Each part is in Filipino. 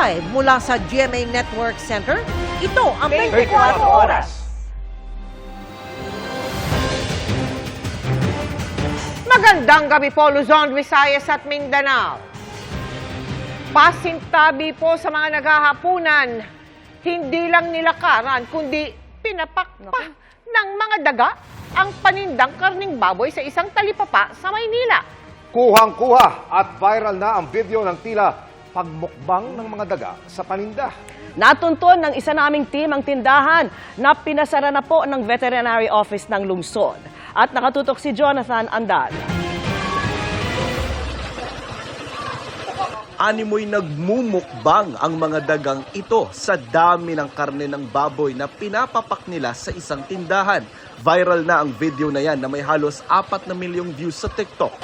Live mula sa GMA Network Center, ito ang 24 Oras. Magandang gabi po, Luzon, Visayas at Mindanao. Pasintabi po sa mga naghahapunan, hindi lang nilakaran, kundi pinapakpa ng mga daga ang panindang karning baboy sa isang talipapa sa Maynila. Kuhang-kuha at viral na ang video ng tila pagmukbang ng mga daga sa paninda. Natunton ng isa naming team ang tindahan na pinasara na po ng Veterinary Office ng lungsod. At nakatutok si Jonathan Andal. Animoy nagmumukbang ang mga dagang ito sa dami ng karne ng baboy na pinapapak nila sa isang tindahan. Viral na ang video na yan na may halos 4 na milyong views sa TikTok.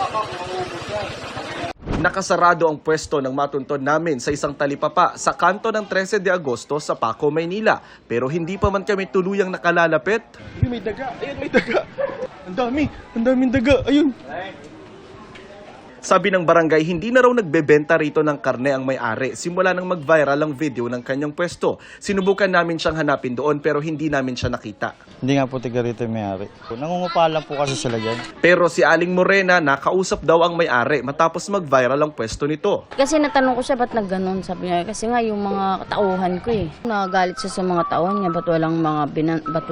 Nakasarado ang pwesto ng matuntun namin sa isang talipapa sa kanto ng 13 de Agosto sa Paco, Maynila. Pero hindi pa man kami tuluyang nakalalapit. May daga, ayun may daga. Ang daming daga, ayun. Sabi ng barangay, hindi na raw nagbebenta rito ng karne ang may-ari simula nang mag-viral ang video ng kanyang pwesto. Sinubukan namin siyang hanapin doon pero hindi namin siya nakita. Hindi nga po tiga rito yung may-ari. Nangungupa lang po kasi sila dyan. Pero si Aling Morena, nakausap daw ang may-ari matapos mag-viral ang pwesto nito. Kasi natanong ko siya, ba't nagganon? Sabi niya, kasi nga yung mga tauhan ko eh. Nagagalit siya sa mga tauhan niya, ba't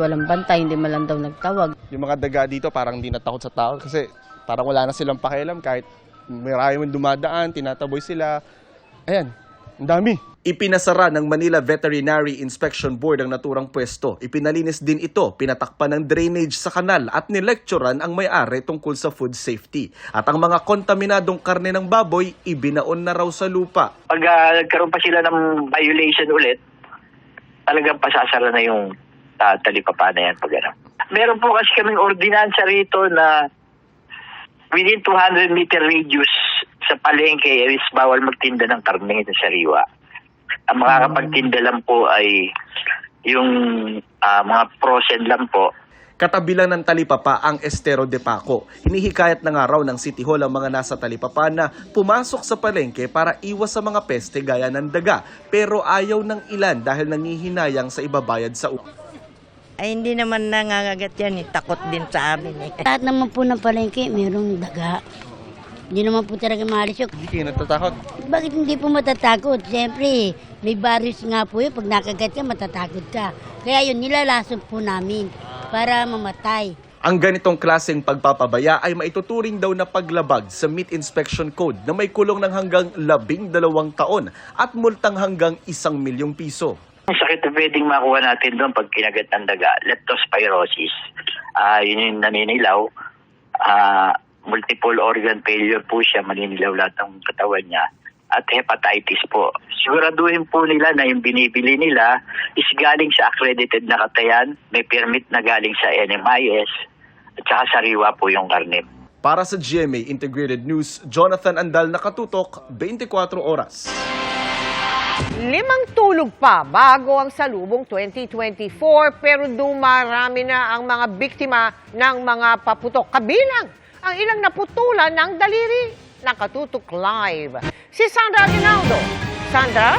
walang bantay, hindi man lang daw nagtawag. Yung mga daga dito parang hindi natakot sa tao kasi parang wala na silang pakialam kahit marami man dumadaan, tinataboy sila. Ayan, ang dami. Ipinasara ng Manila Veterinary Inspection Board ang naturang pwesto. Ipinalinis din ito, pinatakpan ng drainage sa kanal at nilecturan ang may-ari tungkol sa food safety. At ang mga kontaminadong karne ng baboy, ibinaon na raw sa lupa. Pag nagkaroon pa sila ng violation ulit, talagang pasasara na yung talipapa na yan. Meron po kasi kaming ordinansa rito na within 200 meter radius sa palengke is bawal magtinda ng karne sa sariwa. Ang makakapagtinda lang po ay yung mga frozen lang po. Katabi lang ng talipapa ang Estero de Paco. Hinihikayat na nga raw ng City Hall ang mga nasa talipapa na pumasok sa palengke para iwas sa mga peste gaya ng daga. Pero ayaw ng ilan dahil nangihinayang sa ibabayad sa Ay, hindi naman nangangagat yan. Takot din sa amin. Lahat naman po ng palengke, mayroong daga. Hindi naman po talaga maalis yun. Hindi kayo natatakot. Bakit hindi po matatakot? Siyempre, may virus nga po yun. Pag nakagat ka, matatakot ka. Kaya yun, nilalason po namin para mamatay. Ang ganitong klaseng pagpapabaya ay maituturing daw na paglabag sa Meat Inspection Code na may kulong ng hanggang 12 taon at multang hanggang 1 milyong piso. Ang sakit na pwedeng makuha natin doon pag kinagat ng daga, leptospirosis. Yun yung naninilaw. Multiple organ failure po siya, maninilaw lahat ng katawan niya. At hepatitis po. Siguraduhin po nila na yung binibili nila is galing sa accredited na katayan, may permit na galing sa NMIS, at saka sariwa po yung karne. Para sa GMA Integrated News, Jonathan Andal, nakatutok, 24 Oras. 5 tulog pa bago ang salubong 2024 pero dumarami na ang mga biktima ng mga paputok. Kabilang ang ilang naputulan ng daliri. Nakatutok live si Sandra Aguinaldo. Sandra?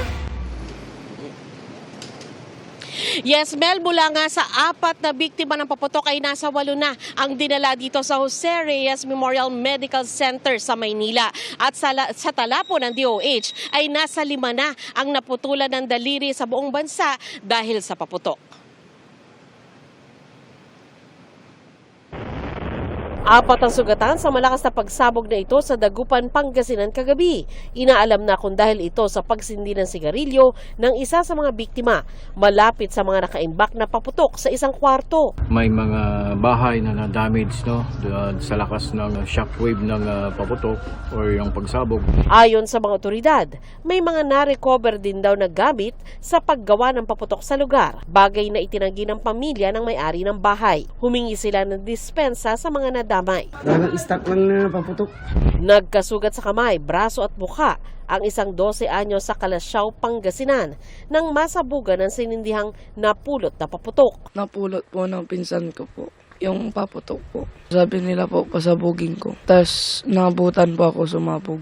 Yes, Mel, mula nga sa 4 na biktima ng paputok ay nasa 8 na ang dinala dito sa Jose Reyes Memorial Medical Center sa Maynila. At sa tala po ng DOH ay nasa 5 na ang naputulan ng daliri sa buong bansa dahil sa paputok. 4 ang sugatan sa malakas na pagsabog na ito sa Dagupan, Pangasinan kagabi. Inaalam na kung dahil ito sa pagsindi ng sigarilyo ng isa sa mga biktima malapit sa mga nakaimbak na paputok sa isang kwarto. May mga bahay na na-damage sa lakas ng shockwave ng paputok o yung pagsabog. Ayon sa mga otoridad, may mga na-recover din daw na gamit sa paggawa ng paputok sa lugar. Bagay na itinanggi ng pamilya ng may-ari ng bahay. Humingi sila ng dispensa sa mga nadamay. Stock lang na paputok. Nagkasugat sa kamay, braso at mukha ang isang 12 anyo sa Kalasyaw, Pangasinan nang masabugan ng sinindihang napulot na paputok. Napulot po ng pinsan ko po yung paputok po. Sabi nila po pasabugin ko. Tapos nabutan po ako sumabog.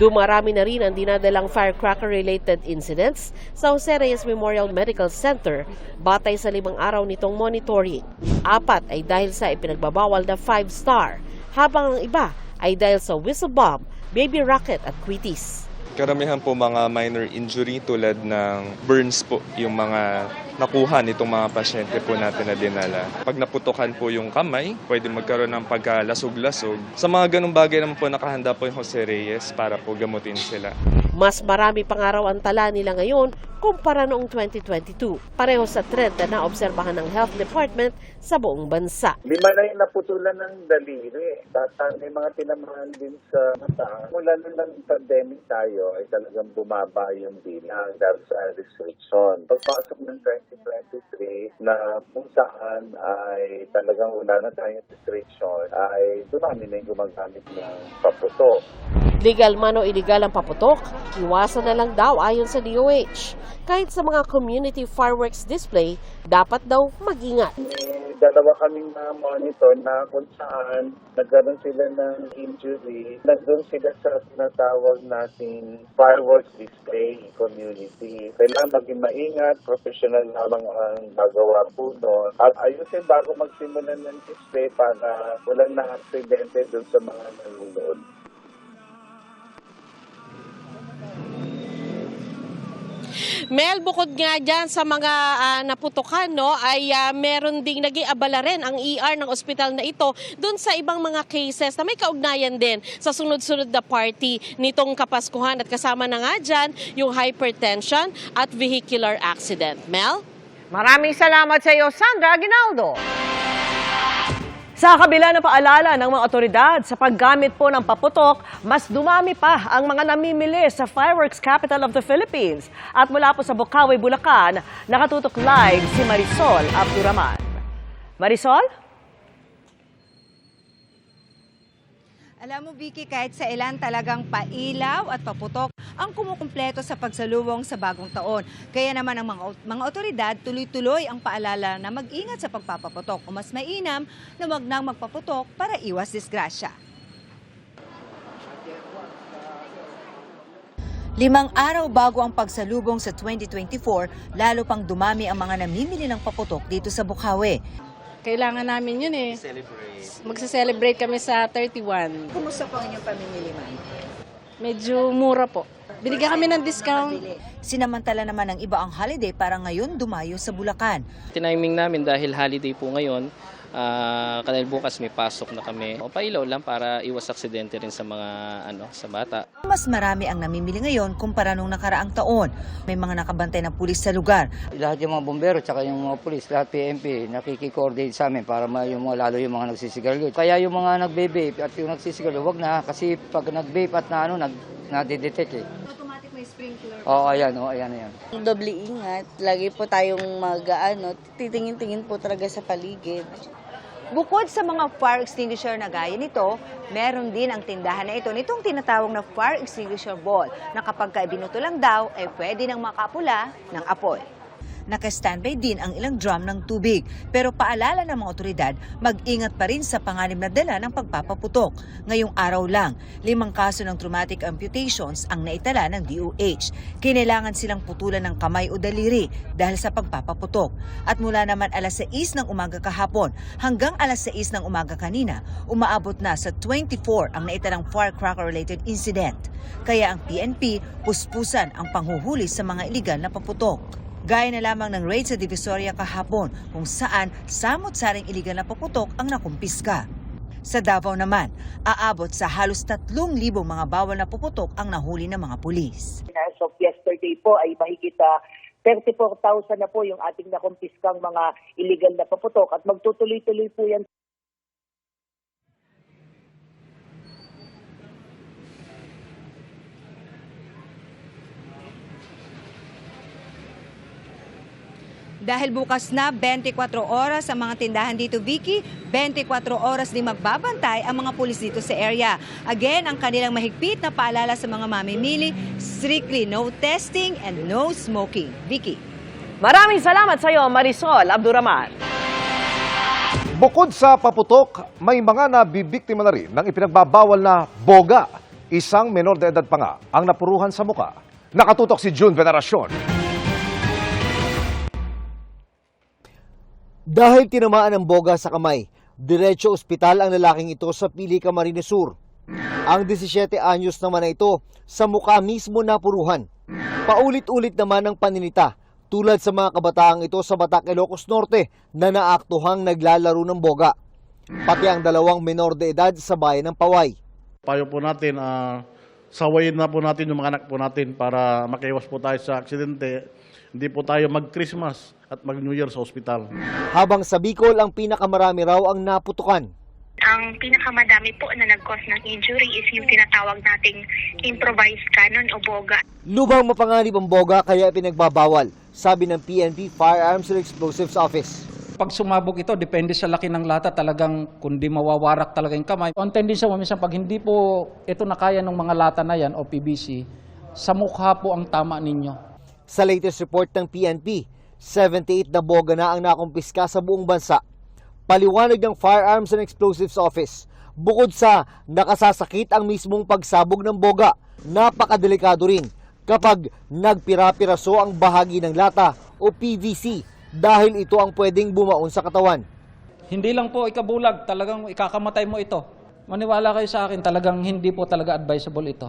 Dumarami na rin ang dinadalang firecracker-related incidents sa Jose Reyes Memorial Medical Center batay sa 5 araw nitong monitoring. 4 ay dahil sa ipinagbabawal na 5-star, habang ang iba ay dahil sa whistle bomb, baby rocket at quitis. Karamihan po mga minor injury tulad ng burns po yung mga nakuha nitong mga pasyente po natin na dinala. Pag naputukan po yung kamay, pwede magkaroon ng pagkalasog-lasog. Sa mga ganung bagay naman po nakahanda po yung Jose Reyes para po gamutin sila. Mas marami pang araw ang tala nila ngayon kumpara noong 2022. Pareho sa trend na naobserbahan ng Health Department sa buong bansa. 5 na yung naputulan ng daliri. May mga tinamahan din sa mata. Mula nung nag-pandemic tayo ay talagang bumaba yung bilang dahil sa restriction. Pagpasok ng 2023 na kung saan ay talagang wala na tayong restriction ay dumami na yung gumagamit ng paputok. Legal man o illegal ang paputok, iwasan na lang daw ayon sa DOH. Kahit sa mga community fireworks display, dapat daw mag-ingat. May dalawa kaming monitor na kung saan nagkaroon sila ng injury. Nandun sila sa tinatawag nating fireworks display community. Kailangan maging maingat, professional lamang ang gagawa po doon. At ayusin bago magsimula ng display para walang na-aksidente doon sa mga nanonood. Mel, bukod nga dyan sa mga naputukan, no, ay meron ding naging abala rin ang ER ng ospital na ito dun sa ibang mga cases na may kaugnayan din sa sunod-sunod na party nitong Kapaskuhan at kasama na nga dyan yung hypertension at vehicular accident. Mel? Maraming salamat sa iyo, Sandra Aguinaldo. Sa kabila ng paalala ng mga otoridad sa paggamit po ng paputok, mas dumami pa ang mga namimili sa fireworks capital of the Philippines. At mula po sa Bocaue, Bulacan, nakatutok live si Marisol Abduraman. Marisol? Alam mo, Vicky, kahit sa ilan talagang pailaw at paputok ang kumukumpleto sa pagsalubong sa bagong taon. Kaya naman ang mga otoridad tuloy-tuloy ang paalala na mag-ingat sa pagpapaputok o mas mainam na wag nang magpaputok para iwas disgrasya. 5 araw bago ang pagsalubong sa 2024, lalo pang dumami ang mga namimili ng paputok dito sa Bocaue. Kailangan namin yun eh. Magsa-celebrate kami sa 31. Kumusta po ang inyong pamimili, ma'am? Medyo mura po. Binigyan kami ng discount. Sinamantala naman ng iba ang holiday para ngayon dumayo sa Bulacan. Tiniming namin dahil holiday po ngayon, kanil bukas may pasok na kami. O pailaw lang para iwas aksidente rin sa mga sa bata. Mas marami ang namimili ngayon kumpara nung nakaraang taon. May mga nakabantay na pulis sa lugar. Lahat yung mga bombero tsaka yung mga pulis, lahat PNP, nakiki-coordinate sa amin para lalo yung mga nagsisigarilyo. Kaya yung mga nagbe-vape at yung nagsisigarilyo, wag na kasi pag nag-vape at nadidetect eh. Automatic may sprinkler. Oo, ayan. Doble ingat. Lagi po tayong titingin-tingin po talaga sa paligid. Bukod sa mga fire extinguisher na gaya nito, meron din ang tindahan na ito nitong tinatawag na fire extinguisher ball na kapag ibinuto lang daw ay pwede nang makapula ng apoy. Naka-standby din ang ilang drum ng tubig. Pero paalala ng mga otoridad, mag-ingat pa rin sa panganib na dala ng pagpapaputok. Ngayong araw lang, 5 kaso ng traumatic amputations ang naitala ng DOH. Kinailangan silang putulan ng kamay o daliri dahil sa pagpapaputok. At mula naman alas 6 ng umaga kahapon hanggang alas 6 ng umaga kanina, umaabot na sa 24 ang naitalang firecracker-related incident. Kaya ang PNP puspusan ang panghuhuli sa mga iligal na paputok. Gaya na lamang ng raid sa Divisoria kahapon kung saan samot-saring iligal na paputok ang nakumpiska. Sa Davao naman, aabot sa halos 3,000 mga bawal na puputok ang nahuli ng mga pulis. As of yesterday po ay mahigit 34,000 na po yung ating nakumpiskang mga illegal na paputok at magtutuloy-tuloy po yan. Dahil bukas na 24 oras ang mga tindahan dito, Vicky, 24 oras din magbabantay ang mga pulis dito sa area. Again, ang kanilang mahigpit na paalala sa mga mamimili, strictly no testing and no smoking. Vicky. Maraming salamat sa iyo, Marisol Abduraman. Bukod sa paputok, may mga nabibiktima na rin ng ipinagbabawal na boga. Isang menor de edad pa nga ang napuruhan sa muka. Nakatutok si June Veneracion. Dahil tinamaan ng boga sa kamay, diretso ospital ang lalaking ito sa Pili, Camarines Sur. Ang 17 anyos naman na ito sa mukha mismo napuruhan. Paulit-ulit naman ang paninita tulad sa mga kabataang ito sa Batac, Ilocos Norte na naaktuhang naglalaro ng boga. Pati ang dalawang menor de edad sa bayan ng Paway. Payo po natin, sawayin na po natin yung mga anak po natin para makaiwas po tayo sa aksidente. Hindi po tayo mag-Christmas at mag-New Year sa ospital. Habang sa Bicol, ang pinakamarami raw ang naputukan. Ang pinakamadami po na nag-cause ng injury is yung tinatawag nating improvised cannon o boga. Lubang mapanganib ang boga kaya pinagbabawal, sabi ng PNP Firearms and Explosives Office. Pag sumabog ito, depende sa laki ng lata, talagang kundi mawawarak talaga yung kamay. On tendency mo, minsan pag hindi po ito nakaya ng mga lata na yan o PVC, sa mukha po ang tama ninyo. Sa latest report ng PNP, 78 na boga na ang nakumpiska sa buong bansa. Paliwanag ng Firearms and Explosives Office, bukod sa nakasasakit ang mismong pagsabog ng boga, napakadelikado rin kapag nagpira-piraso ang bahagi ng lata o PVC dahil ito ang pwedeng bumaon sa katawan. Hindi lang po ikabulag, talagang ikakamatay mo ito. Maniwala kayo sa akin, talagang hindi po talaga advisable ito.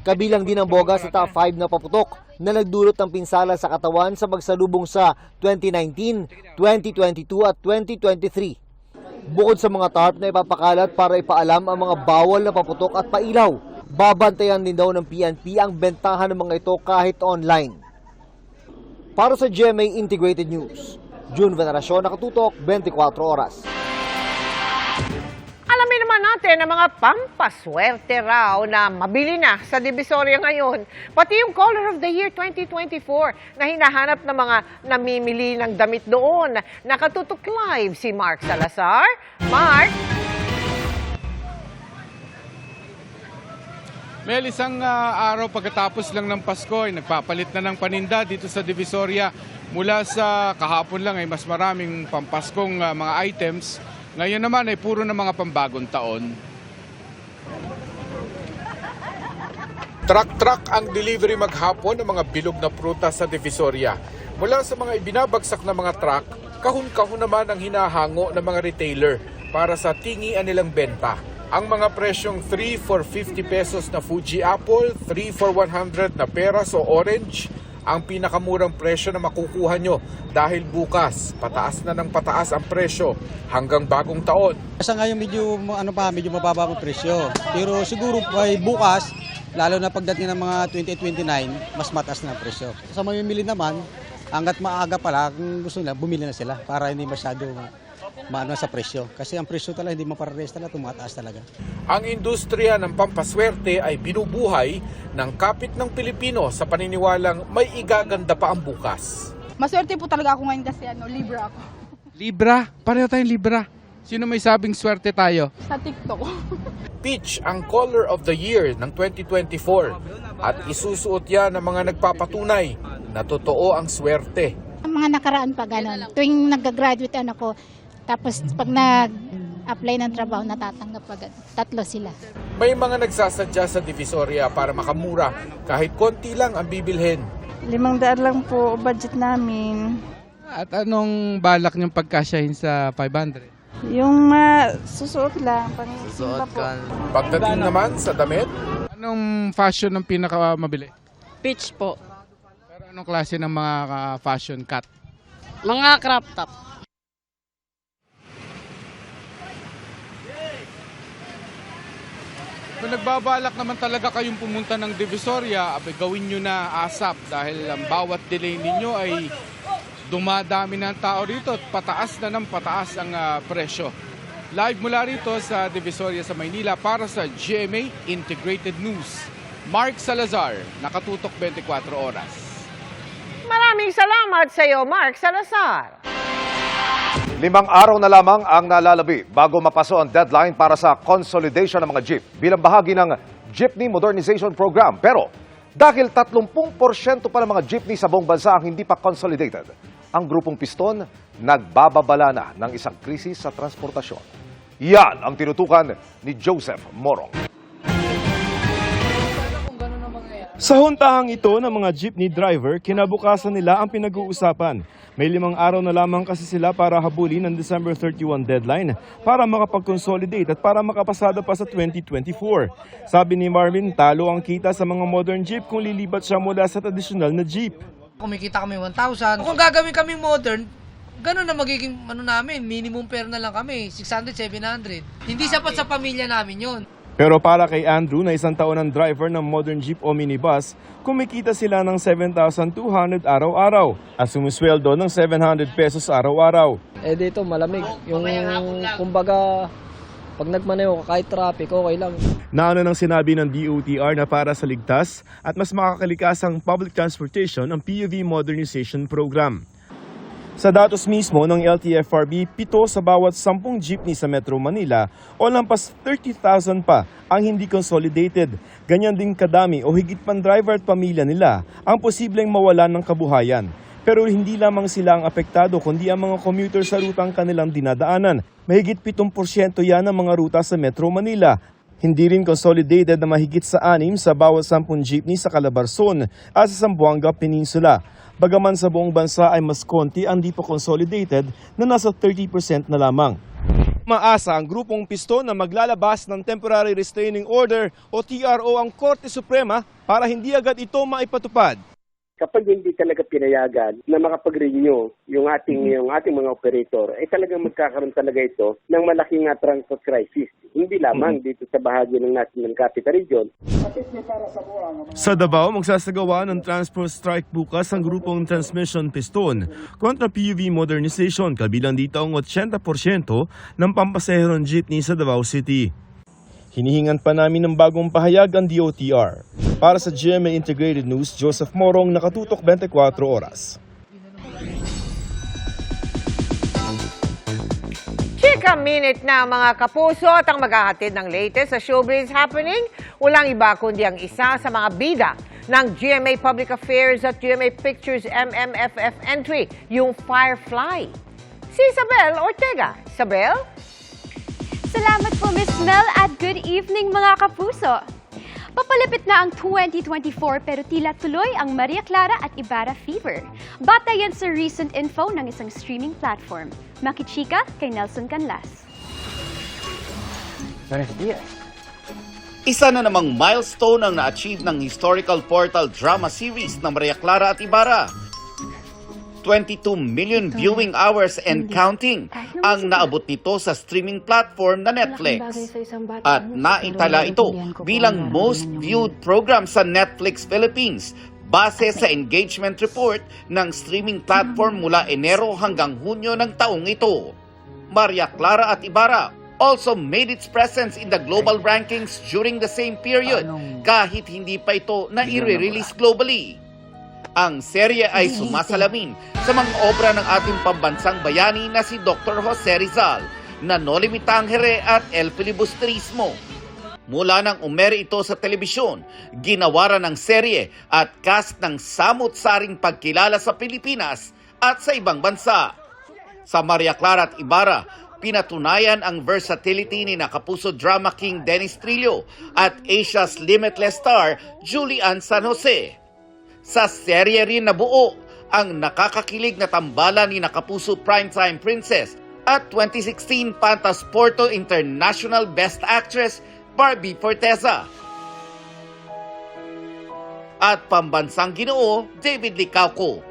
Kabilang din ang boga sa top 5 na paputok na nagdulot ng pinsala sa katawan sa pagsalubong sa 2019, 2022 at 2023. Bukod sa mga tarp na ipapakalat para ipaalam ang mga bawal na paputok at pailaw, babantayan din daw ng PNP ang bentahan ng mga ito kahit online. Para sa GMA Integrated News, June Veneracion, nakatutok 24 oras. Alamin naman natin ang mga pampaswerte raw na mabili na sa Divisoria ngayon. Pati yung Color of the Year 2024 na hinahanap ng mga namimili ng damit doon. Nakatutok live si Mark Salazar. Mark? Mel, isang araw pagkatapos lang ng Pasko ay nagpapalit na ng paninda dito sa Divisoria. Mula sa kahapon lang ay mas maraming pampaskong mga items. Ngayon naman ay puro na mga pambagong taon. Truck-truck ang delivery maghapon ng mga bilog na prutas sa Divisoria. Mula sa mga ibinabagsak na mga truck, kahon-kahon naman ang hinahango ng mga retailer para sa tingian nilang benta. Ang mga presyong 3 for 50 pesos na Fuji apple, 3 for 100 na peras o orange, ang pinakamurang presyo na makukuha nyo dahil bukas, pataas na ng pataas ang presyo hanggang bagong taon. Sa ngayon medyo mababa ang presyo. Pero siguro ay bukas, lalo na pagdating ng mga 2029, mas mataas na ang presyo. Sa mamimili naman, hanggat maaga pala, kung gusto nila, bumili na sila para hindi masyado maano sa presyo. Kasi ang presyo talaga hindi mapares talaga, tumataas talaga. Ang industriya ng pampaswerte ay binubuhay ng kapit ng Pilipino sa paniniwalang may igaganda pa ang bukas. Maswerte po talaga ako ngayon kasi Libra ako. Libra? Pareho tayong Libra. Sino may sabing swerte tayo? Sa TikTok. Peach ang Color of the Year ng 2024 at isusuot yan ng mga nagpapatunay na totoo ang swerte. Mga nakaraan pa gano'n. Tuwing nag-graduate ako, tapos pag nag-apply ng trabaho, natatanggap agad. 3 sila. May mga nagsasadya sa Divisoria para makamura kahit konti lang ang bibilhin. 500 lang po budget namin. At anong balak niyong pagkasyahin sa 500? Yung susuot lang. Susuot po. Pagdating naman sa damit, anong fashion ang pinakamabili? Peach po. Pero anong klase ng mga fashion cut? Mga crop top. Kung nagbabalak naman talaga kayong pumunta ng Divisoria, gawin nyo na ASAP dahil ang bawat delay ninyo ay dumadami ng tao rito at pataas na ng pataas ang presyo. Live mula rito sa Divisoria sa Maynila para sa GMA Integrated News. Mark Salazar, nakatutok 24 oras. Maraming salamat sa iyo, Mark Salazar. 5 araw na lamang ang nalalabi bago mapaso ang deadline para sa consolidation ng mga jeep bilang bahagi ng Jeepney Modernization Program. Pero dahil 30% pa ng mga jeepney sa buong bansa ang hindi pa consolidated, ang grupong Piston nagbababala na ng isang krisis sa transportasyon. Yan ang tinutukan ni Joseph Morong. Sa huntahang ito ng mga jeepney driver, kinabukasan nila ang pinag-uusapan. May 5 araw na lamang kasi sila para habulin ang December 31 deadline para makapag-consolidate at para makapasada pa sa 2024. Sabi ni Marvin, talo ang kita sa mga modern jeep kung lilibat siya mula sa tradisyonal na jeep. Kumikita kami 1,000. Kung gagawin kami modern, ganun na magiging namin, minimum fare na lang kami, 600, 700. Hindi sapat sa pamilya namin yon. Pero para kay Andrew na 1 taon ng driver ng modern jeep o minibus, kumikita sila ng 7,200 araw-araw at sumusweldo ng 700 pesos araw-araw. Dito malamig. Yung kumbaga, pag nagmaneho kahit traffic, okay lang. Naano nang sinabi ng DOTR na para sa ligtas at mas makakalikasang public transportation ang PUV Modernization Program. Sa datos mismo ng LTFRB, 7 sa bawat 10 jeepney sa Metro Manila o lampas 30,000 pa ang hindi consolidated. Ganyan din kadami o higit pang driver at pamilya nila ang posibleng mawalan ng kabuhayan. Pero hindi lamang sila ang apektado kundi ang mga commuter sa rutang kanilang dinadaanan. Mahigit 7% yan ang mga ruta sa Metro Manila. Hindi rin consolidated na mahigit sa 6 sa bawat 10 jeepney sa Calabarzon at sa Zamboanga Peninsula. Bagaman sa buong bansa ay mas konti ang di pa consolidated na nasa 30% na lamang. Maasa ang grupong piston na maglalabas ng Temporary Restraining Order o TRO ang Korte Suprema para hindi agad ito maipatupad. Kapag hindi talaga pinayagan na makapag-renew yung ating mga operator, ay talagang magkakaroon talaga ito ng malaking transport crisis. Hindi lamang dito sa bahagi ng National Capital Region. Sa Davao, magsasagawa ng transport strike bukas ang grupong Transmission Piston kontra PUV Modernization, kabilang dito ang 80% ng pampasaherong jeepney sa Davao City. Hinihingan pa namin ng bagong pahayag ang DOTR. Para sa GMA Integrated News, Joseph Morong, nakatutok 24 oras. Chika Minute na mga kapuso at ang maghahatid ng latest sa showbiz happening. Walang iba kundi ang isa sa mga bida ng GMA Public Affairs at GMA Pictures MMFF entry, yung Firefly. Si Isabel Ortega. Isabel? Salamat po, Miss Mel, at good evening mga kapuso. Papalapit na ang 2024 pero tila tuloy ang Maria Clara at Ibarra fever. Bata yan sa recent info ng isang streaming platform. Makichika kay Nelson Canlas. Isa na namang milestone ang na-achieve ng historical portal drama series ng Maria Clara at Ibarra. 22 million viewing hours and counting ang naabot nito sa streaming platform na Netflix. At naitala ito bilang most viewed program sa Netflix Philippines base sa engagement report ng streaming platform mula Enero hanggang Hunyo ng taong ito. Maria Clara at Ibarra also made its presence in the global rankings during the same period kahit hindi pa ito na-i-release globally. Ang serye ay sumasalamin sa mga obra ng ating pambansang bayani na si Dr. Jose Rizal, Noli Me Tangere at El Filibusterismo. Mula nang umere ito sa telebisyon, ginawaran ng serye at cast ng samut-saring pagkilala sa Pilipinas at sa ibang bansa. Sa Maria Clara at Ibarra, pinatunayan ang versatility ni Kapuso Drama King Dennis Trillo at Asia's limitless star Julie Ann San Jose. Sa serye rin nabuo ang nakakakilig na tambalan ni Kapuso Primetime Princess at 2016 Pantasporto International Best Actress Barbie Forteza. At pambansang ginoo David Licauco.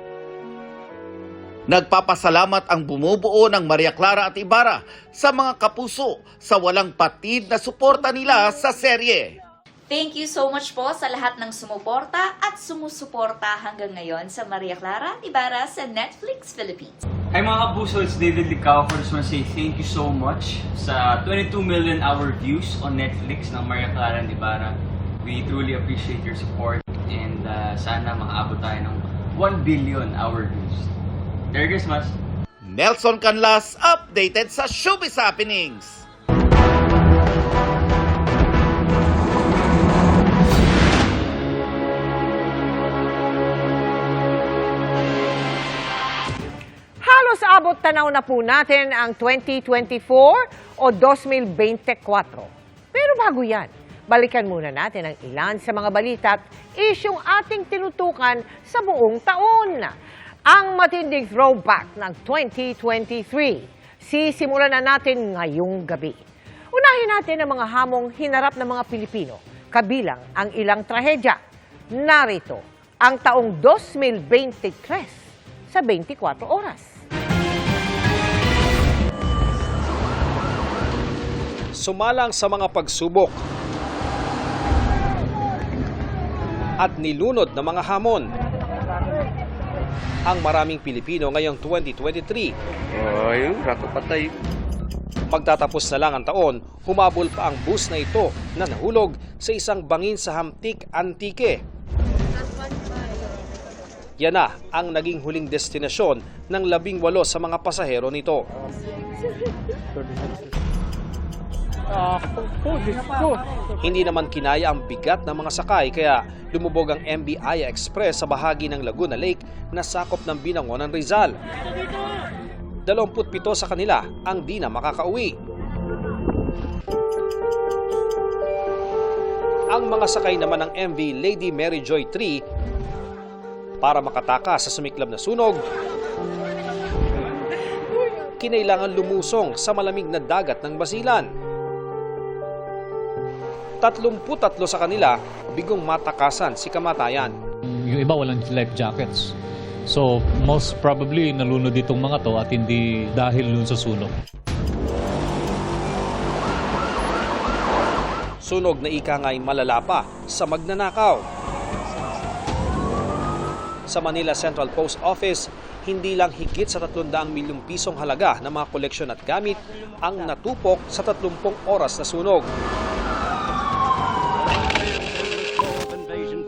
Nagpapasalamat ang bumubuo ng Maria Clara at Ibarra sa mga kapuso sa walang patid na suporta nila sa serye. Thank you so much po sa lahat ng sumuporta at sumusuporta hanggang ngayon sa Maria Clara at Ibarra sa Netflix Philippines. Hi mga kapuso, it's David Licauco. I just want to say thank you so much sa 22 million hour views on Netflix ng Maria Clara at Ibarra. We truly appreciate your support and sana makaabot tayo ng 1 billion hour views. Merry Christmas! Nelson Canlas, updated sa Showbiz Happenings. Halos abot tanaw na po natin ang 2024 o 2024. Pero bago yan, Balikan muna natin ang ilan sa mga balita at isyung ating tinutukan sa buong taon. Ang matinding throwback ng 2023. Sisimulan na natin ngayong gabi. Unahin natin ang mga hamong hinarap ng mga Pilipino, kabilang ang ilang trahedya. Narito ang taong 2023 sa 24 oras. Sumalang sa mga pagsubok at nilunod na mga hamon ang maraming Pilipino ngayong 2023. Magtatapos na lang ang taon, humabol pa ang bus na ito na nahulog sa isang bangin sa Hamtik, Antique. Yan na ang naging huling destinasyon ng 18 sa mga pasahero nito. Hindi naman kinaya ang bigat ng mga sakay kaya lumubog ang MB Aya Express sa bahagi ng Laguna Lake na sakop ng Binangonan, Rizal. 27 sa kanila ang di na makakauwi. Ang mga sakay naman ng MV Lady Mary Joy 3 para makatakas sa sumiklab na sunog, kinailangan lumusong sa malamig na dagat ng Basilan. 33 sa kanila bigong matakasan si kamatayan. Yung iba walang life jackets. So most probably nalunod itong mga to at hindi dahil dun sa sunog. Sunog na ika nga'y malala pa sa magnanakaw. Sa Manila Central Post Office, hindi lang higit sa 300 milyong pisong halaga ng mga koleksyon at gamit ang natupok sa 30 oras na sunog.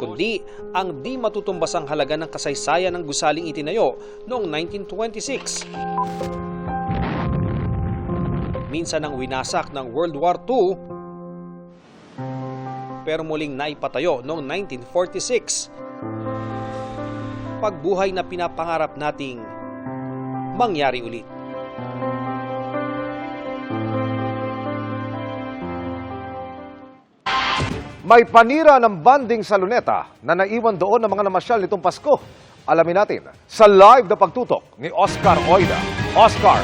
Kundi ang di matutumbasang halaga ng kasaysayan ng gusaling itinayo noong 1926. Minsan ang winasak ng World War II, pero muling naipatayo noong 1946. Pagbuhay na pinapangarap nating mangyari ulit. May panira ng banding sa Luneta na naiwan doon ng mga namasyal nitong Pasko. Alamin natin sa live na pagtutok ni Oscar Oida. Oscar!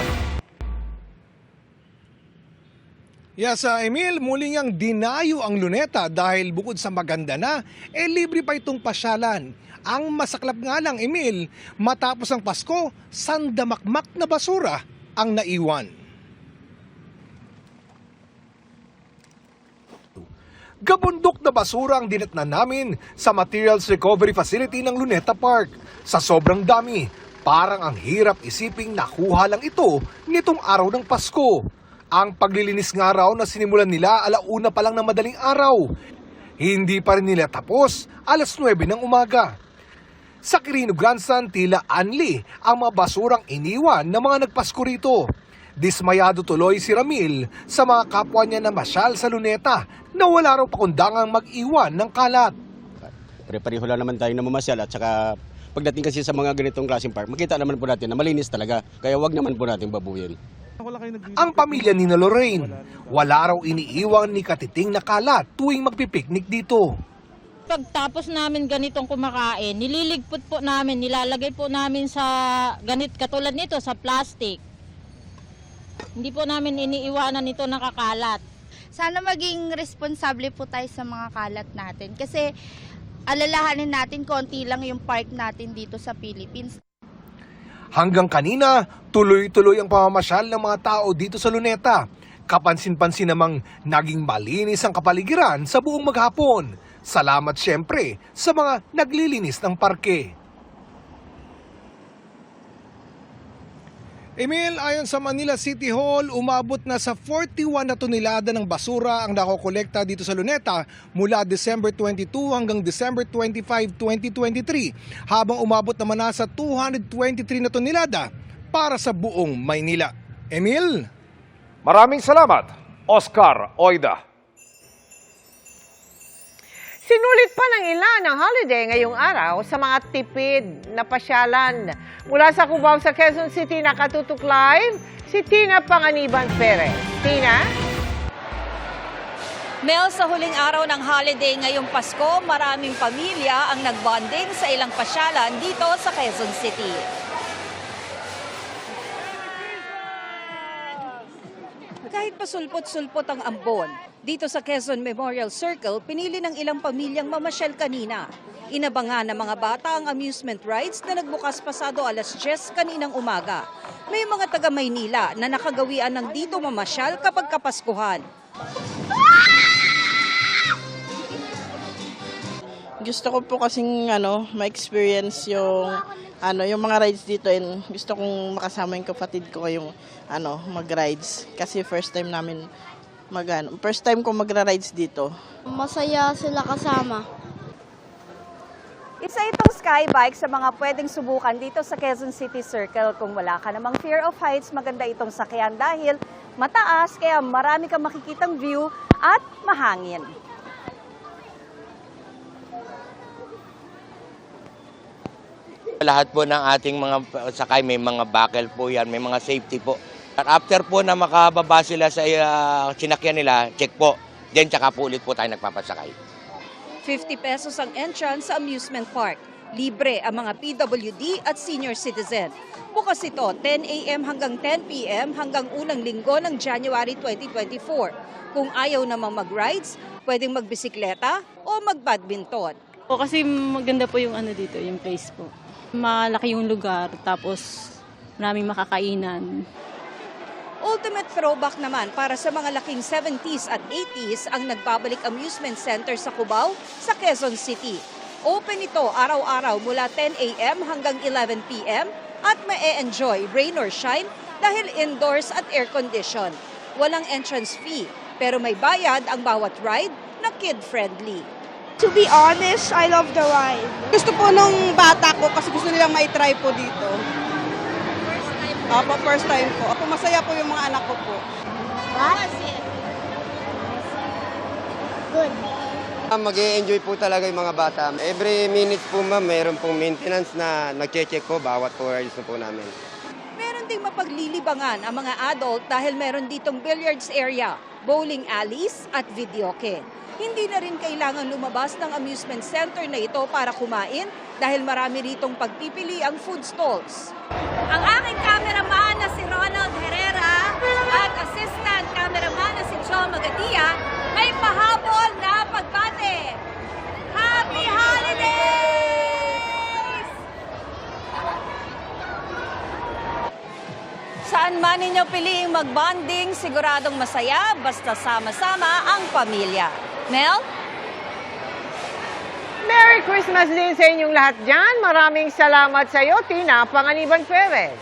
Yes, Emil, muli niyang dinayo ang Luneta dahil bukod sa maganda na, libre pa itong pasyalan. Ang masaklap nga lang, Emil, matapos ang Pasko, sandamakmak na basura ang naiwan. Gabundok na basura ang dinatnan namin sa Materials Recovery Facility ng Luneta Park. Sa sobrang dami, parang ang hirap isiping nakuha lang ito nitong araw ng Pasko. Ang paglilinis nga raw na sinimulan nila 1:00 pa lang ng madaling araw. Hindi pa rin nila tapos 9:00 ng umaga. Sa Quirino Grandstand, tila anli ang mga basurang iniwan ng mga nagpasko rito. Dismayado tuloy si Ramil sa mga kapwa niya na masyal sa Luneta na wala raw pakundangang mag-iwan ng kalat. Pare-pareho lang naman tayo na mamasyal at saka pagdating kasi sa mga ganitong klaseng park, makita naman po natin na malinis talaga. Kaya wag naman po natin babuyin. Ang pamilya ni Lorraine, wala raw iniiwan ni Katiting na kalat tuwing magpipiknik dito. Pagtapos namin ganitong kumakain, nililigpot po namin, nilalagay po namin sa katulad nito sa plastic. Hindi po namin iniiwanan ito nakakalat. Sana maging responsable po tayo sa mga kalat natin kasi alalahanin natin konti lang yung park natin dito sa Philippines. Hanggang kanina, tuloy-tuloy ang pamamasyal ng mga tao dito sa Luneta. Kapansin-pansin namang naging malinis ang kapaligiran sa buong maghapon. Salamat siyempre sa mga naglilinis ng parke. Emil, ayon sa Manila City Hall, umabot na sa 41 na tonelada ng basura ang nakokolekta dito sa Luneta mula December 22 hanggang December 25, 2023, habang umabot naman na sa 223 na tonelada para sa buong Maynila. Emil? Maraming salamat, Oscar Oida. Sinulit pa ng ilan ang holiday ngayong araw sa mga tipid na pasyalan. Mula sa Cubao sa Quezon City, nakatutok live si Tina Panganiban Perez. Tina? Mel, sa huling araw ng holiday ngayong Pasko, maraming pamilya ang nagbonding sa ilang pasyalan dito sa Quezon City. Kahit pasulpot-sulpot ang ambon, dito sa Quezon Memorial Circle, pinili ng ilang pamilyang mamasyal kanina. Inabangan ng mga bata ang amusement rides na nagbukas pasado alas 10 kaninang umaga. May mga taga Maynila na nakagawian ng dito mamasyal kapag Kapaskuhan. Gusto ko po kasing ma-experience yung mga rides dito, and gusto kong makasama yung kapatid ko yung mag-rides kasi first time ko magra-rides dito. Masaya sila kasama. Isa itong skybike sa mga pwedeng subukan dito sa Quezon City Circle. Kung wala ka namang fear of heights, maganda itong sakyan dahil mataas, kaya marami kang makikitang view at mahangin. Lahat po ng ating mga sakay may mga buckle po yan, may mga safety po. At after po na makababa sila sa sinakyan nila, check po. Then tsaka po ulit po tayo nagpapasakay. 50 pesos ang entrance sa amusement park. Libre ang mga PWD at senior citizen. Bukas ito 10 a.m. hanggang 10 p.m. hanggang unang linggo ng January 2024. Kung ayaw namang mag-rides, pwedeng magbisikleta o mag-badminton. O kasi maganda po yung dito, yung place po. Malaki yung lugar, tapos maraming makakainan. Ultimate throwback naman para sa mga laking 70s at 80s ang nagbabalik amusement center sa Cubao sa Quezon City. Open ito araw-araw mula 10 a.m. hanggang 11 p.m. at ma-enjoy rain or shine dahil indoors at air condition. Walang entrance fee, pero may bayad ang bawat ride na kid-friendly. To be honest, I love the ride. Gusto po nung bata ko kasi gusto nilang ma-try po dito. First time po. Ako masaya po yung mga anak ko po. What? Good. Mag-e-enjoy po talaga yung mga bata. Every minute po ma'am, mayroon pong maintenance na nag-check po bawat po rides na po namin. Meron ding mapaglilibangan ang mga adult dahil meron ditong billiards area, bowling alleys at videoke. Hindi na rin kailangan lumabas ng amusement center na ito para kumain dahil marami ritong pagpipili ang food stalls. Ang aking cameraman na si Ronald Herrera at assistant cameraman na si Joe Magadia may pahabol na pagbate. Happy Holidays! Saan man ninyo piliing mag-bonding, siguradong masaya basta sama-sama ang pamilya. Mel? Merry Christmas din sa inyong lahat dyan. Maraming salamat sa iyo, Tina Panganiban Perez.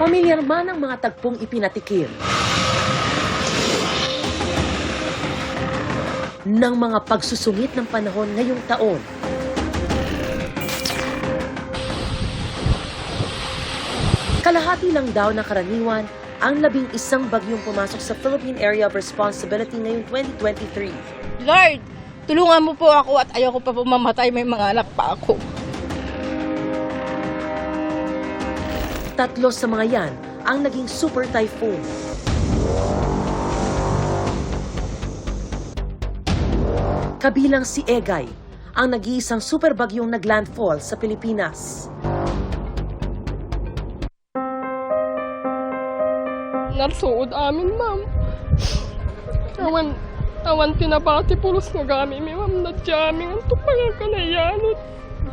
Pamilyar man ang mga tagpong ipinatikim ng mga pagsusungit ng panahon ngayong taon. Kalahati lang daw na karaniwan ang 11 bagyong pumasok sa Philippine Area of Responsibility ngayong 2023. Lord, tulungan mo po ako at ayoko pa po mamatay, may mga anak pa ako. 3 sa mga yan ang naging super typhoon. Kabilang si Egay, ang nag-iisang super bagyong naglandfall sa Pilipinas. Narsuod amin, ma'am. Awan tinabati pulos nga gami, ma'am, na jamming ang tupangan ka na yanot.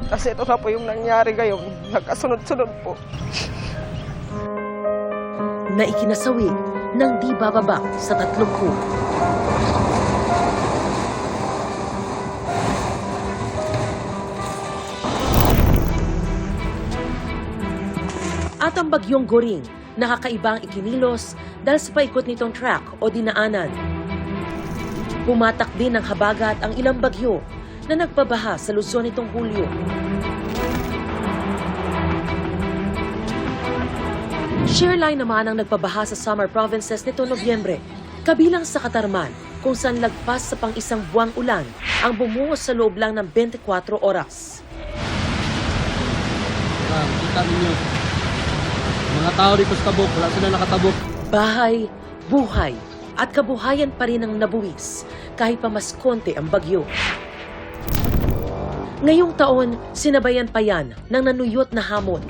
Kasi ito na po yung nangyari ngayon. Nagkasunod-sunod po. Na ikinasawi ng di bababa sa 30. At ang bagyong Goring, nakakaibang ikinilos dahil sa paikot nitong track o dinaanan. Pumatak din ng habagat ang ilang bagyo na nagpabaha sa Luzon nitong Hulyo. Shearline naman ang nagpabaha sa summer provinces nito Nobyembre, kabilang sa Katarman, kung saan lagpas sa pang-isang buwang ulan ang bumuhos sa loob lang ng 24 oras. Kita ninyo, mga tao dito sa tabok, wala sila nakatabok. Bahay, buhay, at kabuhayan pa rin ang nabuwis kahit pa mas konti ang bagyo. Ngayong taon, sinabayan pa yan ng nanuyot na hamon.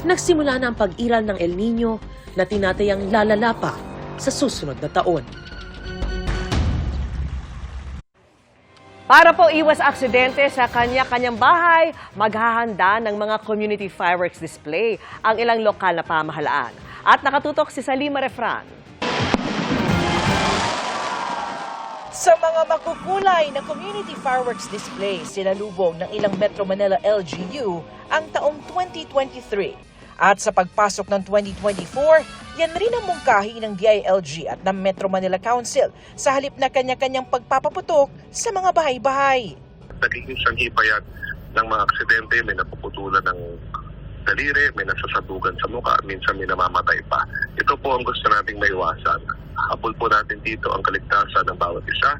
Nagsimula na ang pag-iral ng El Nino na tinatayang lalala pa sa susunod na taon. Para po iwas aksidente sa kanya-kanyang bahay, maghahanda ng mga community fireworks display ang ilang lokal na pamahalaan. At nakatutok si Salima Refran. Sa mga makukulay na community fireworks display, sinalubong ng ilang Metro Manila LGU ang taong 2023. At sa pagpasok ng 2024, yan rin ang mungkahi ng DILG at ng Metro Manila Council sa halip na kanya-kanyang pagpapaputok sa mga bahay-bahay. Nagiging sanhi pa yan ng mga aksidente, may napuputulan ng daliri, may nasasabugan sa mukha, minsan may namamatay pa. Ito po ang gusto nating maiwasan. Habol po natin dito ang kaligtasan ng bawat isa.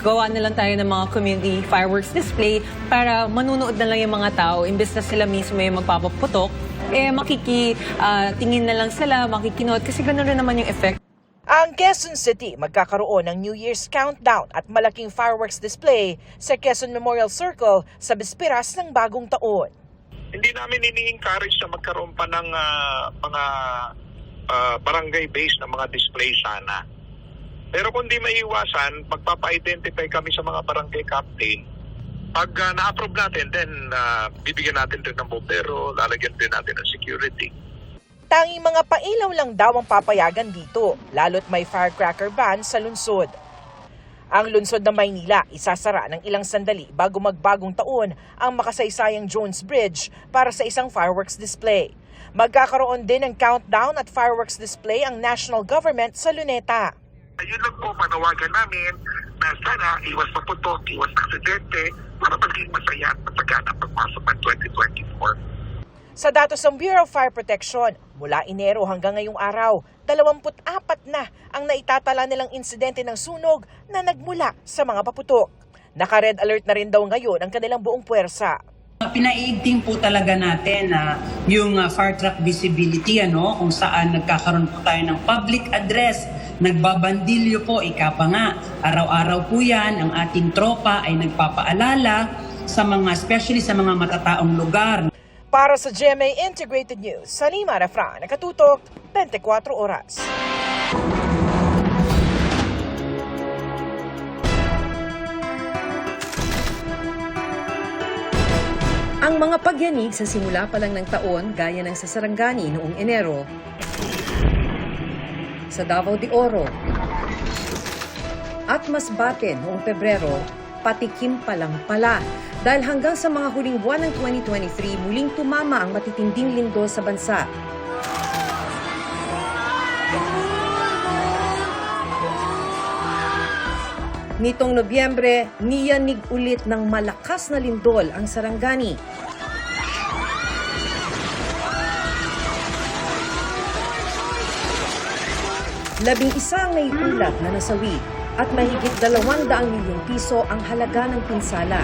Gawa na lang tayo ng mga community fireworks display para manunood na lang yung mga tao, imbes na sila mismo yung magpapaputok, makikitingin na lang sila, makikinood, kasi gano'n rin naman yung effect. Ang Quezon City magkakaroon ng New Year's countdown at malaking fireworks display sa Quezon Memorial Circle sa bisperas ng bagong taon. Hindi namin ini-encourage na magkaroon pa ng mga barangay-based na mga display sana. Pero kung di maiiwasan, magpapa-identify kami sa mga barangay captain. Pag na-approve natin, then bibigyan natin rin ng bombero, lalagyan din natin ng security. Tanging mga pailaw lang daw ang papayagan dito, lalo't may firecracker ban sa lungsod. Ang lungsod ng Maynila isasara ng ilang sandali bago magbagong taon ang makasaysayang Jones Bridge para sa isang fireworks display. Magkakaroon din ng countdown at fireworks display ang national government sa Luneta. Ayun lang po, panawagan namin na sana iwas paputok, iwas aksidente para maging masaya at masagana pagpasok ng 2024. Sa datos ng Bureau of Fire Protection, mula Enero hanggang ngayong araw, 24 na ang naitatala nilang insidente ng sunog na nagmula sa mga paputok. Naka-red alert na rin daw ngayon ang kanilang buong puwersa. Pinaiigting po talaga natin yung fire truck visibility, kung saan nagkakaroon po tayo ng public address. Nagbabandilyo po, ika pa nga. Araw-araw po yan, ang ating tropa ay nagpapaalala sa mga, especially sa mga matataong lugar. Para sa GMA Integrated News, Salima Refran, nakatutok, 24 oras. Ang mga pagyanig sa simula pa lang ng taon, gaya ng sa Sarangani noong Enero, sa Davao de Oro, at Masbate noong Pebrero, patikim pa lang pala. Dahil hanggang sa mga huling buwan ng 2023, muling tumama ang matitinding lindol sa bansa. Nitong Nobyembre, niyanig ulit ng malakas na lindol ang Sarangani. Labing isa ang naiulat na nasawi at mahigit 200 milyong piso ang halaga ng pinsala.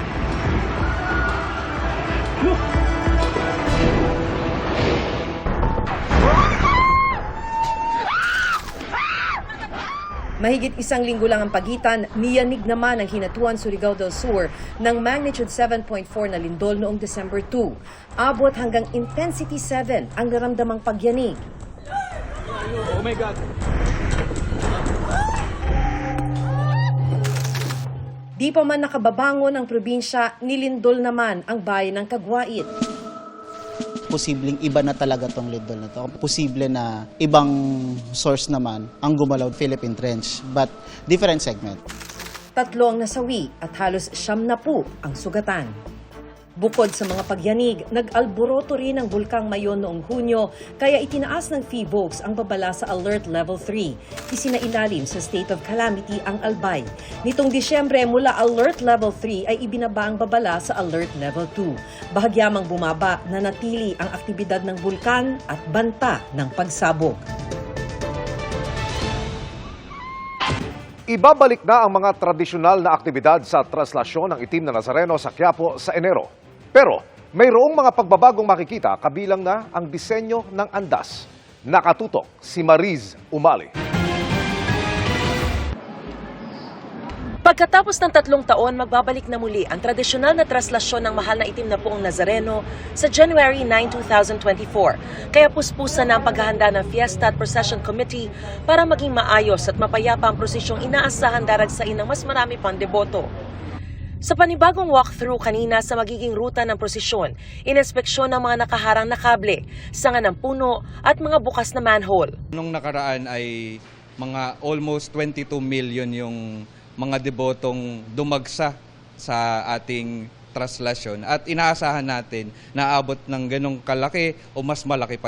Mahigit isang linggo lang ang pagitan, niyanig naman ang Hinatuan, Surigao del Sur ng magnitude 7.4 na lindol noong December 2. Abot hanggang intensity 7 ang naramdamang pagyanig. Oh my God! Di pa man nakababangon ang probinsya, nilindol naman ang bayan ng Caguait. Posibleng iba na talaga tong lindol na to. Posible na ibang source naman ang gumalaw, Philippine Trench, but different segment. 3 ang nasawi at halos 90 ang sugatan. Bukod sa mga pagyanig, nag-alboroto rin ang Bulkang Mayon noong Hunyo, kaya itinaas ng PHIVOLCS ang babala sa Alert Level 3. Isinailalim sa State of Calamity ang Albay. Nitong Disyembre, mula Alert Level 3 ay ibinaba ang babala sa Alert Level 2. Bahagyamang bumaba na natili ang aktibidad ng bulkan at banta ng pagsabog. Ibabalik na ang mga tradisyonal na aktibidad sa traslasyon ng itim na Nazareno sa Quiapo sa Enero. Pero mayroong mga pagbabagong makikita kabilang na ang disenyo ng andas. Nakatutok si Mariz Umali. Pagkatapos ng 3 taon, magbabalik na muli ang tradisyonal na traslasyon ng mahal na itim na poong Nazareno sa January 9, 2024. Kaya puspusan na ang paghahanda ng Fiesta at Procession Committee para maging maayos at mapayapa ang prosesyong inaasahan daragsain ng mas marami pang deboto. Sa panibagong walkthrough kanina sa magiging ruta ng prosesyon, ininspeksyon ng mga nakaharang na kable, sanga ng puno at mga bukas na manhole. Nung nakaraan ay mga almost 22 million yung mga debotong dumagsa sa ating traslasyon at inaasahan natin na abot ng ganong kalaki o mas malaki pa.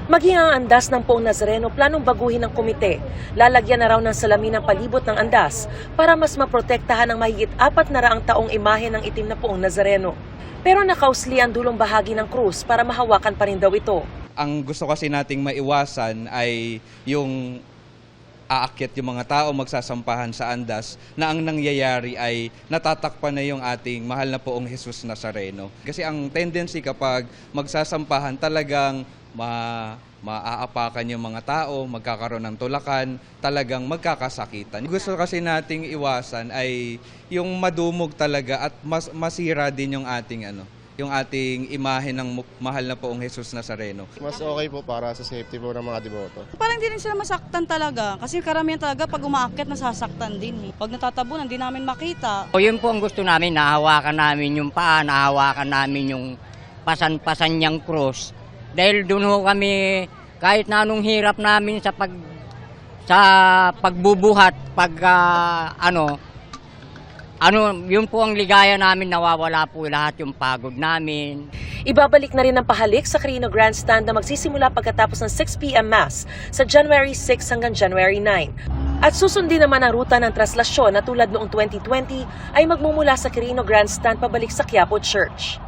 Maging ang andas ng poong Nazareno planong baguhin ng komite. Lalagyan na raw ng salamin ang palibot ng andas para mas maprotektahan ang mahigit 400 taong imahe ng itim na poong Nazareno. Pero nakausli ang dulong bahagi ng krus para mahawakan pa rin daw ito. Ang gusto kasi nating maiwasan ay yung aakyat yung mga tao magsasampahan sa andas na ang nangyayari ay natatakpan na yung ating mahal na poong Jesus Nazareno. Kasi ang tendency kapag magsasampahan talagang maaapakan yung mga tao, magkakaroon ng tulakan, talagang magkakasakitan. Gusto kasi nating iwasan ay yung madumog talaga at masira din yung ating yung ating imahe ng mahal na poong Jesus Nazareno. Mas okay po para sa safety po ng mga deboto. Parang hindi rin sila masaktan talaga kasi karamihan talaga pag umaakyat nasasaktan din. Pag natatabunan, hindi namin makita. O yun po ang gusto namin, nahawakan namin yung paa, nahawakan namin yung pasan-pasan niyang cross. Dahil doon ho kami, kahit na anong hirap namin sa pagbubuhat, yun po ang ligaya namin, nawawala po lahat yung pagod namin. Ibabalik na rin ang pahalik sa Quirino Grandstand na magsisimula pagkatapos ng 6 p.m. Mass sa January 6 hanggang January 9. At susundin naman ang ruta ng traslasyon na tulad noong 2020 ay magmumula sa Quirino Grandstand pabalik sa Quiapo Church.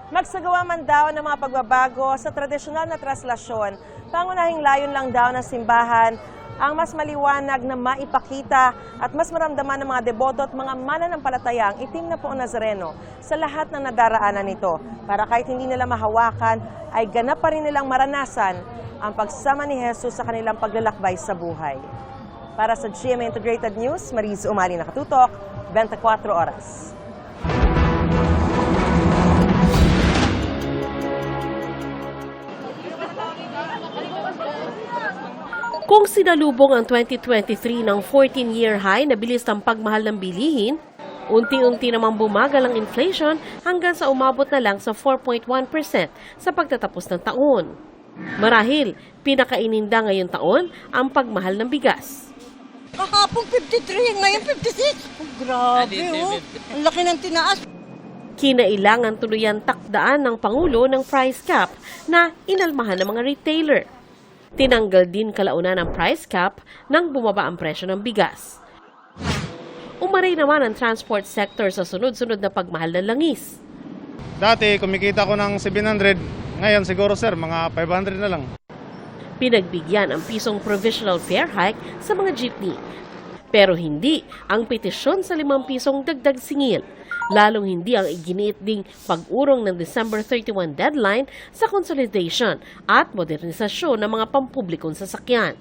Magsagawa man daw ng mga pagbabago sa tradisyonal na traslasyon, pangunahing layon lang daw ng simbahan ang mas maliwanag na maipakita at mas maramdaman ng mga deboto at mga mananampalataya ang itim na poong Nazareno sa lahat ng nadaraanan nito para kahit hindi nila mahawakan ay ganap pa rin nilang maranasan ang pagsama ni Jesus sa kanilang paglalakbay sa buhay. Para sa GMA Integrated News, Mariz Umali nakatutok, 24 oras. Kung sinalubong ang 2023 ng 14-year high na bilis ng pagmahal ng bilihin, unti-unti namang bumagal ang inflation hanggang sa umabot na lang sa 4.1% sa pagtatapos ng taon. Marahil, pinakaininda ngayong taon ang pagmahal ng bigas. Kahapon 53, ngayon 56. Oh, grabe oh. Ang laki ng tinaas. Kinailangan tuluyan takdaan ng Pangulo ng price cap na inalmahan ng mga retailer. Tinanggal din kalaunan ang price cap nang bumaba ang presyo ng bigas. Umaray naman ang transport sector sa sunod-sunod na pagmahal ng langis. Dati kumikita ko ng 700, ngayon siguro sir, mga 500 na lang. Pinagbigyan ang pisong provisional fare hike sa mga jeepney. Pero hindi ang petisyon sa 5 pisong dagdag singil. Lalong hindi ang iginiit ding pag-urong ng December 31 deadline sa consolidation at modernisasyon ng mga pampublikong sasakyan.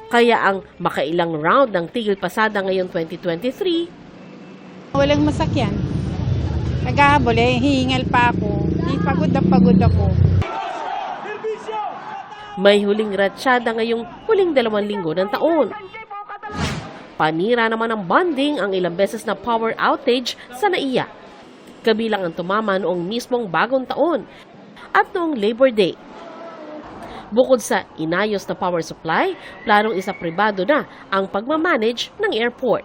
Kaya ang makailang round ng tigil pasada ngayong 2023, walang masakyan. Naghahabol hihingal pa ako. Pagod ako. May huling ratsyada ngayong huling 2 linggo ng taon. Panira naman ng bonding ang ilang beses na power outage sa NAIA. Kabilang ang tumama noong mismong bagong taon at noong Labor Day. Bukod sa inayos na power supply, planong isa pribado na ang pagmamanage ng airport.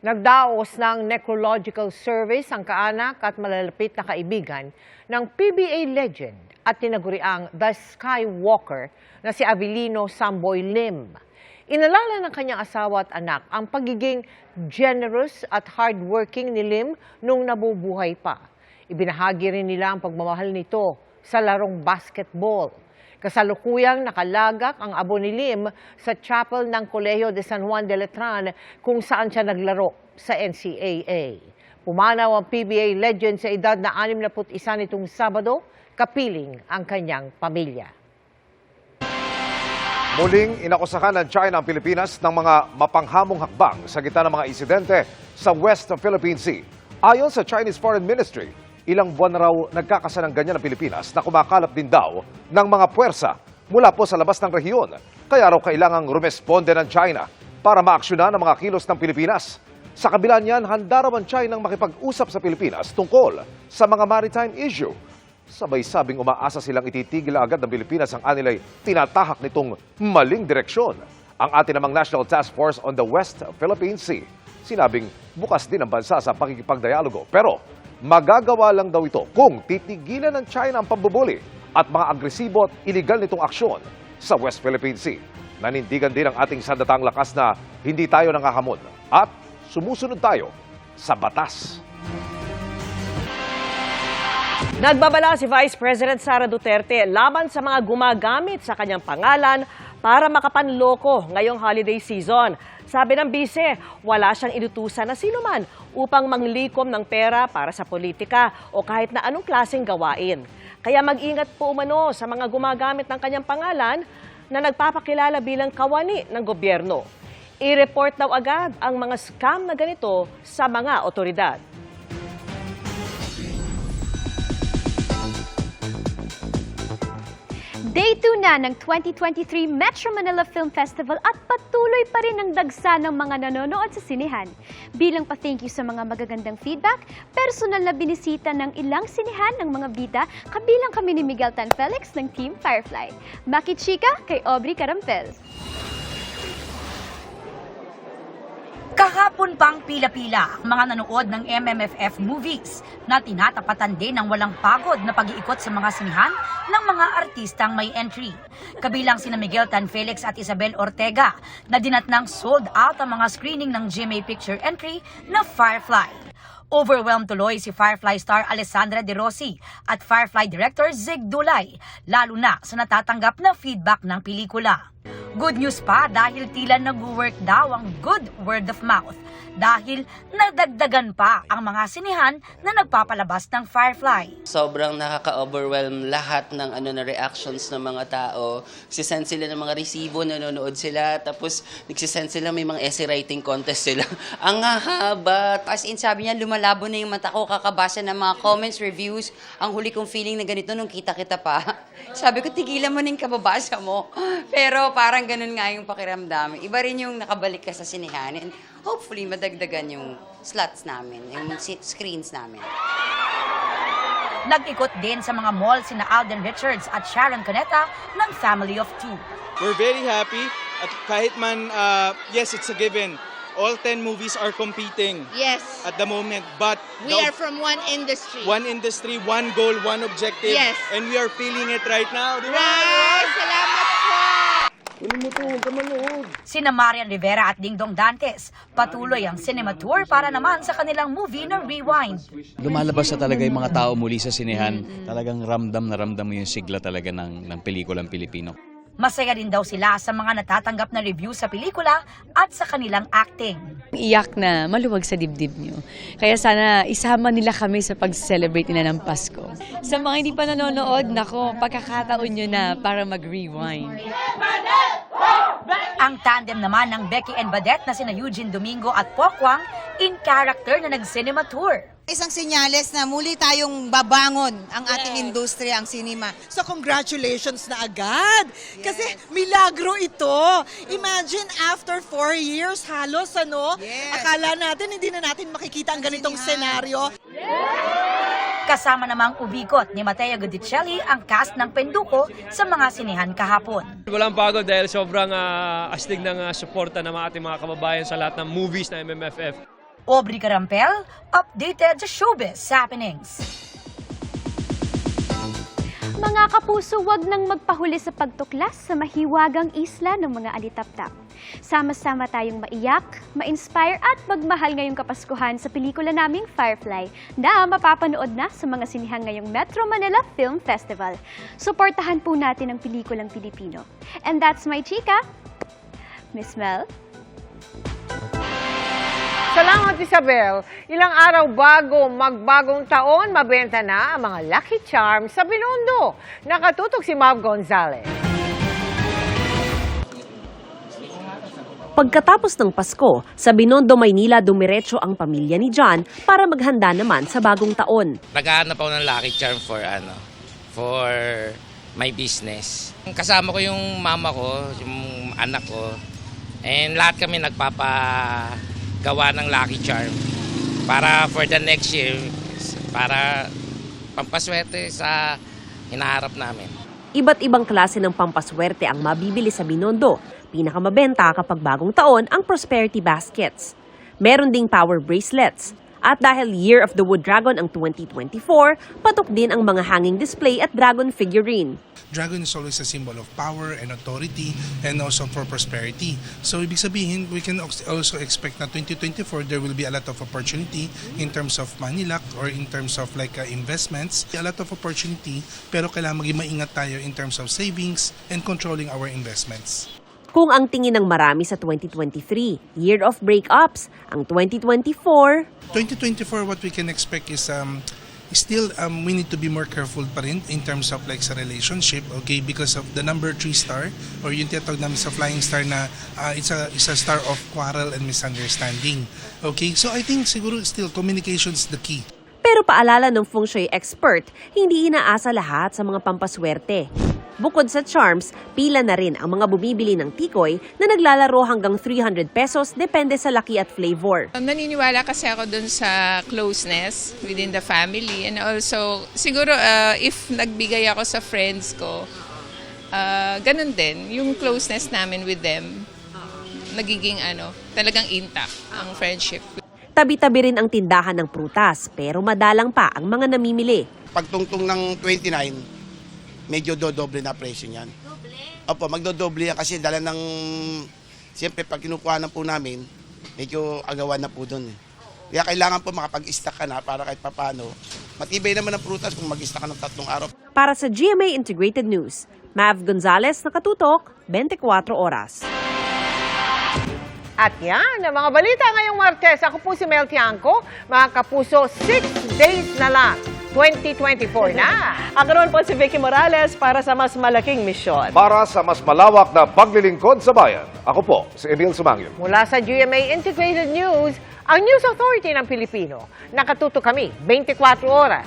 Nagdaos ng necrological service ang kaanak at malalapit na kaibigan ng PBA legend at tinaguriang The Skywalker na si Avelino Samboy Lim. Inalala ng kanyang asawa at anak ang pagiging generous at hardworking ni Lim nung nabubuhay pa. Ibinahagi rin nila ang pagmamahal nito sa larong basketball. Kasalukuyang nakalagak ang abo ni Lim sa chapel ng Colegio de San Juan de Letran kung saan siya naglaro sa NCAA. Pumanaw ang PBA legend sa edad na 61 nitong Sabado, kapiling ang kanyang pamilya. Muling inakusahan ng China ang Pilipinas ng mga mapanghamong hakbang sa gitna ng mga insidente sa West Philippine Sea. Ayon sa Chinese Foreign Ministry, ilang buwan na raw nagkakasanang ganyan ang Pilipinas na kumakalap din daw ng mga puwersa mula po sa labas ng rehiyon. Kaya raw kailangang rumesponde ng China para maaksyonan ang mga kilos ng Pilipinas. Sa kabila niyan, handa raw ang China ng makipag-usap sa Pilipinas tungkol sa mga maritime issue. Sabay sabing umaasa silang ititigil agad ng Pilipinas ang anilay tinatahak nitong maling direksyon. Ang atin namang National Task Force on the West Philippine Sea, sinabing bukas din ang bansa sa pakikipagdialogo. Pero magagawa lang daw ito kung titigilan ng China ang pambubuli at mga agresibo at iligal nitong aksyon sa West Philippine Sea. Nanindigan din ang ating sandatang lakas na hindi tayo nangahamon at sumusunod tayo sa batas. Nagbabala si Vice President Sara Duterte laban sa mga gumagamit sa kanyang pangalan para makapanloko ngayong holiday season. Sabi ng bise, wala siyang inutusan na sino man upang manglikom ng pera para sa politika o kahit na anong klaseng gawain. Kaya mag-ingat po umano sa mga gumagamit ng kanyang pangalan na nagpapakilala bilang kawani ng gobyerno. I-report daw agad ang mga scam na ganito sa mga otoridad. Day 2 na ng 2023 Metro Manila Film Festival at patuloy pa rin ang dagsa ng mga nanonood sa sinehan. Bilang pa-thank you sa mga magagandang feedback, personal na binisita ng ilang sinehan ng mga bida, kabilang kami ni Miguel Tan Felix ng Team Firefly. Maki Chika kay Aubrey Carampel. Kahapon pang pila-pila ang mga nanood ng MMFF movies na tinatapatan din ng walang pagod na pag-iikot sa mga sinihan ng mga artistang may entry. Kabilang sina Miguel Tan Felix at Isabel Ortega na dinatnang sold out ang mga screening ng GMA Picture entry na Firefly. Overwhelmed tuloy si Firefly star Alessandra De Rossi at Firefly director Zig Dulay, lalo na sa natatanggap na feedback ng pelikula. Good news pa dahil tila nag-work daw ang good word of mouth dahil nadagdagan pa ang mga sinihan na nagpapalabas ng Firefly. Sobrang nakaka-overwhelm lahat ng na reactions ng mga tao. Nagsisend sila ng mga resibo, nanonood sila, tapos nagsisend sila, may mga essay writing contest sila. Ang haba. As in, sabi niya, lumalabo na yung mata ko kakabasa ng mga comments, reviews. Ang huli kong feeling na ganito nung kita-kita pa. Sabi ko, tigilan mo na yung kababasa mo. Pero parang ganun nga yung pakiramdam. Iba rin yung nakabalik ka sa sinihan. And hopefully, madagdagan yung slots namin, yung screens namin. Nag-ikot din sa mga mall sina Alden Richards at Sharon Cuneta ng Family of Two. We're very happy at kahit man, yes, it's a given. All 10 movies are competing at the moment, but We are from one industry. one industry, one goal, one objective, Yes. and we are feeling it right now. Di ba? Right! Salamat po! Sina Marian Rivera at Dingdong Dantes, patuloy ang cinema tour para naman sa kanilang movie na Rewind. Lumalabas na talaga yung mga tao muli sa sinehan. Talagang ramdam na ramdam mo yung sigla talaga ng pelikulang Pilipino. Masaya din daw sila sa mga natatanggap na review sa pelikula at sa kanilang acting. Iyak na maluwag sa dibdib nyo. Kaya sana isama nila kami sa pag-celebrate na ng Pasko. Sa mga hindi pa nanonood, nako, pagkakataon nyo na para mag-rewind. Ang tandem naman ng Becky and Badette na sina Eugene Domingo at Pokwang in character na nag-cinema tour. Isang senyales na muli tayong babangon ang ating industriya, ang sinema. So congratulations na agad. Kasi milagro ito. Imagine after 4 years halos akala natin hindi na natin makikita ang ganitong senaryo. Kasama namang ubikot ni Mateo Gudicelli ang cast ng Penduko sa mga sinihan kahapon. Walang pagod dahil sobrang astig ng suporta ng ating mga kababayan sa lahat ng movies na MMFF. Aubrey Carampel, updated sa showbiz happenings. Mga kapuso, wag nang magpahuli sa pagtuklas sa mahiwagang isla ng mga alitaptap. Sama-sama tayong maiyak, ma-inspire at magmahal ngayong Kapaskuhan sa pelikula naming Firefly na mapapanood na sa mga sinihan ngayong Metro Manila Film Festival. Suportahan po natin ang pelikulang Pilipino. And that's my chika, Miss Mel. Salamat, Isabel. Ilang araw bago magbagong taon, mabenta na ang mga Lucky Charms sa Binondo. Nakatutok si Mav Gonzalez. Pagkatapos ng Pasko, sa Binondo, Maynila, dumiretso ang pamilya ni John para maghanda naman sa bagong taon. Naghahanap ako ng Lucky Charm for my business. Kasama ko yung mama ko, yung anak ko, and lahat kami nagpapagawa ng Lucky Charm para for the next year, para pampaswerte sa hinaharap namin. Iba't ibang klase ng pampaswerte ang mabibili sa Binondo. Pinakamabenta kapag bagong taon ang Prosperity Baskets. Meron ding power bracelets. At dahil Year of the Wood Dragon ang 2024, patok din ang mga hanging display at dragon figurine. Dragon is always a symbol of power and authority and also for prosperity. So ibig sabihin, we can also expect na 2024 there will be a lot of opportunity in terms of money luck or in terms of investments. A lot of opportunity pero kailangan maging maingat tayo in terms of savings and controlling our investments. Kung ang tingin ng marami sa 2023, Year of Breakups, ang 2024... 2024, what we can expect is still we need to be more careful pa rin in terms of sa relationship, okay, because of the number 3 star or yung tinatawag namin sa flying star na it's a star of quarrel and misunderstanding. Okay, so I think siguro still communication is the key. Pero paalala ng feng shui expert, hindi inaasa lahat sa mga pampaswerte. Bukod sa charms, pila na rin ang mga bumibili ng tikoy na naglalaro hanggang 300 pesos depende sa laki at flavor. Naniniwala kasi ako dun sa closeness within the family and also siguro if nagbigay ako sa friends ko, ganun din, yung closeness namin with them, nagiging talagang intact ang friendship. Tabi-tabi rin ang tindahan ng prutas pero madalang pa ang mga namimili. Pagtungtong ng 29, medyo dodoble na presyo niyan. Doble? Opo, magdodoble yan kasi dala ng... Siyempre, pag kinukuha na po namin, medyo agawan na po doon. Kaya kailangan po makapag-stock ka na para kahit papano. Matibay naman ang prutas kung mag-stock ka ng 3 araw. Para sa GMA Integrated News, Mav Gonzalez, nakatutok, 24 oras. At yan, ang mga balita ngayong Martes. Ako po si Mel Tiangco. Mga kapuso, 6 days na lang. 2024 na. Ako naman po si Vicky Morales para sa mas malaking misyon. Para sa mas malawak na paglilingkod sa bayan, ako po si Emil Sumangyo. Mula sa GMA Integrated News, ang News Authority ng Pilipino. Nakatuto kami 24 oras.